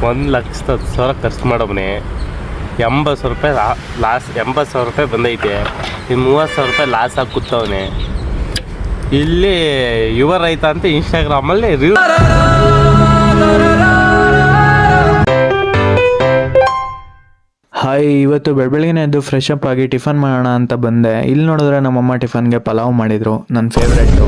1,10,000 ಖರ್ಚು ಮಾಡವನೆ. 80,000 ರೂಪಾಯಿ ಲಾಸ್. 80,000 ರೂಪಾಯಿ ಬಂದೈತೆ. ಇನ್ನು 30,000 ರೂಪಾಯಿ ಲಾಸ್ ಆಗಿ ಕೂತವನೆ. ಇಲ್ಲಿ ಯುವ ರೈತ ಅಂತ ಇನ್ಸ್ಟಾಗ್ರಾಮಲ್ಲಿ ಹಾಯ್, ಇವತ್ತು ಬೆಳಗ್ಗೆನೇ ಎದ್ದು ಫ್ರೆಶ್ ಅಪ್ ಆಗಿ ಟಿಫನ್ ಮಾಡೋಣ ಅಂತ ಬಂದೆ. ಇಲ್ಲಿ ನೋಡಿದ್ರೆ ನಮ್ಮಮ್ಮ ಟಿಫನ್ಗೆ ಪಲಾವ್ ಮಾಡಿದ್ರು, ನನ್ನ ಫೇವ್ರೆಟ್ಟು.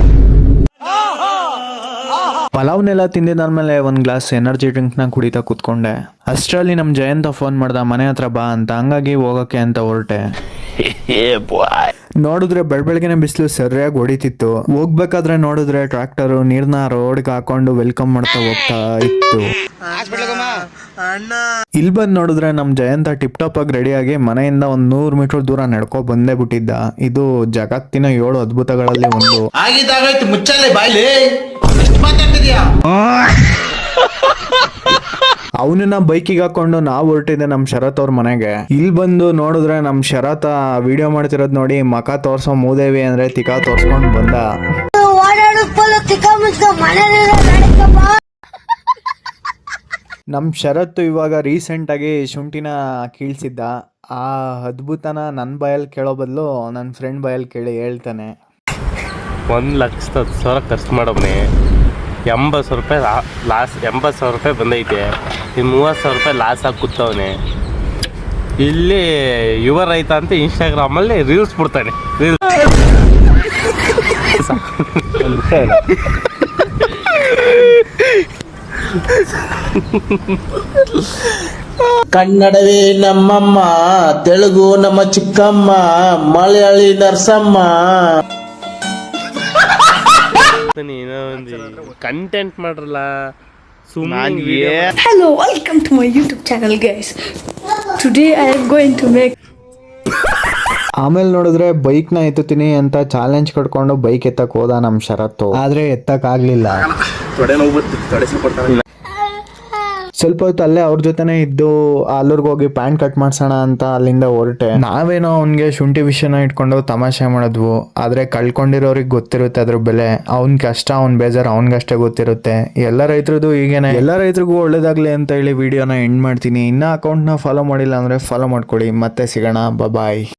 ಪಲಾವ್ನೆಲ್ಲ ತಿಂದಿದ್ದಾದ್ಮೇಲೆ ಒಂದು ಗ್ಲಾಸ್ ಎನರ್ಜಿ ಡ್ರಿಂಕ್ನ ಕುಡಿತಾ ಕೂತ್ಕೊಂಡೆ. ಅಷ್ಟರಲ್ಲಿ ನಮ್ಮ ಜಯಂತ ಫೋನ್ ಮಾಡ್ದ ಮನೆ ಹತ್ರ ಬಾ ಅಂತ. ಹಂಗಾಗಿ ಹೋಗೋಕ್ಕೆ ಅಂತ ಹೊರಟೆ. ನೋಡಿದ್ರೆ ಬೆಳಗ್ಗೆನೆ ಬಿಸಿಲು ಸರಿಯಾಗಿ ಹೊಡಿತಿತ್ತು. ಹೋಗ್ಬೇಕಾದ್ರೆ ನೋಡಿದ್ರೆ ಟ್ರಾಕ್ಟರು ನೀರ್ನ ರೋಡ್ಗೆ ಹಾಕೊಂಡು ವೆಲ್ಕಮ್ ಮಾಡ್ತಾ ಹೋಗ್ತಾ ಇತ್ತು. ಇಲ್ಲಿ ಬಂದು ನೋಡಿದ್ರೆ ನಮ್ ಜಯಂತ ಟಿಪ್ ಟಾಪ್ ಆಗಿ ರೆಡಿಯಾಗಿ ಮನೆಯಿಂದ 100 ಮೀಟರ್ ದೂರ ನಡ್ಕೊ ಬಂದೇ ಬಿಟ್ಟಿದ್ದ. ಇದು ಜಗತ್ತಿನ 7 ಅದ್ಭುತಗಳಲ್ಲಿ ಒಂದು. ಅವನನ್ನ ಬೈಕಿಗೆ ಹಾಕೊಂಡು ನಾವು ಹೊರಟಿದ್ದೆ ನಮ್ ಶರತ್ ಅವ್ರ ಮನೆಗೆ. ಇಲ್ಲಿ ಬಂದು ನೋಡಿದ್ರೆ ನಮ್ ಶರತ್ ವಿಡಿಯೋ ಮಾಡ್ತಿರೋದ್ ನೋಡಿ ಮಕ ತೋರ್ಸೋ ಮೂದೇವಿ ಅಂದ್ರೆ ತಿಕಾ ತೋರ್ಸ್ಕೊಂಡ್ ಬಂದ. ನಮ್ ಶರತ್ ಇವಾಗ ರೀಸೆಂಟ್ ಆಗಿ ಶುಂಠಿನ ಕೀಳ್ಸಿದ್ದ. ಆ ಅದ್ಭುತನ ನನ್ನ ಬಾಯಲ್ಲಿ ಕೇಳೋ ಬದಲು ನನ್ನ ಫ್ರೆಂಡ್ ಬಾಯಲ್ಲಿ ಕೇಳಿ ಹೇಳ್ತಾನೆ. 1,10,000 ಖರ್ಚು ಮಾಡವನೆ. 80,000 ರೂಪಾಯಿ ಲಾಸ್. 80,000 ರೂಪಾಯಿ ಬಂದೈತೆ. ಇನ್ನು 30,000 ರೂಪಾಯಿ ಲಾಸ್ ಆಗಿ ಕೂತವನೆ. ಇಲ್ಲಿ ಯುವ ರೈತ ಅಂತ ಇನ್ಸ್ಟಾಗ್ರಾಮಲ್ಲಿ ರೀಲ್ಸ್ ಬಿಡ್ತಾನೆ. ಕನ್ನಡವೇ ನಮ್ಮಮ್ಮ, ತೆಲುಗು ನಮ್ಮ ಚಿಕ್ಕಮ್ಮ, ಮಲಯಾಳಿ ನರ್ಸಮ್ಮ. ಕಂಟೆಂಟ್ ಮಾಡ್ರಲ್ಲ. Hello, welcome to my YouTube channel, guys. Today I am going to make. ಆಮೇಲೆ ನೋಡಿದ್ರೆ ಬೈಕ್ನ ಎತ್ತುತ್ತೀನಿ ಅಂತ ಚಾಲೆಂಜ್ ಕಟ್ಕೊಂಡು ಬೈಕ್ ಎತ್ತಕ್ ಹೋದ ನಮ್ ಶರತ್ತು. ಆದ್ರೆ ಎತ್ತಕ್ ಆಗ್ಲಿಲ್ಲ. ಸ್ವಲ್ಪ ಹೊತ್ತು ಅಲ್ಲೇ ಅವ್ರ ಜೊತೆನೆ ಇದ್ದು ಅಲ್ಲೂರ್ಗೆ ಹೋಗಿ ಪ್ಯಾಂಟ್ ಕಟ್ ಮಾಡ್ಸೋಣ ಅಂತ ಅಲ್ಲಿಂದ ಹೊರಟೆ. ನಾವೇನೋ ಅವ್ನಿಗೆ ಶುಂಠಿ ವಿಷಯನ ಇಟ್ಕೊಂಡು ತಮಾಷೆ ಮಾಡಿದ್ವು. ಆದ್ರೆ ಕಳ್ಕೊಂಡಿರೋರಿಗೆ ಗೊತ್ತಿರುತ್ತೆ ಅದ್ರ ಬೆಲೆ. ಅವ್ನ್ ಕಷ್ಟ, ಅವ್ನ್ ಬೇಜಾರು ಅವ್ನ್ಗಷ್ಟೇ ಗೊತ್ತಿರುತ್ತೆ. ಎಲ್ಲ ರೈತರದು ಹೀಗೇನೆ. ಎಲ್ಲ ರೈತರಿಗೂ ಒಳ್ಳೇದಾಗ್ಲಿ ಅಂತ ಹೇಳಿ ವಿಡಿಯೋನ ಎಂಡ್ ಮಾಡ್ತೀನಿ. ಇನ್ನ ಅಕೌಂಟ್ನ ಫಾಲೋ ಮಾಡಿಲ್ಲ ಅಂದ್ರೆ ಫಾಲೋ ಮಾಡ್ಕೊಳ್ಳಿ. ಮತ್ತೆ ಸಿಗೋಣ. ಬಾಯ್.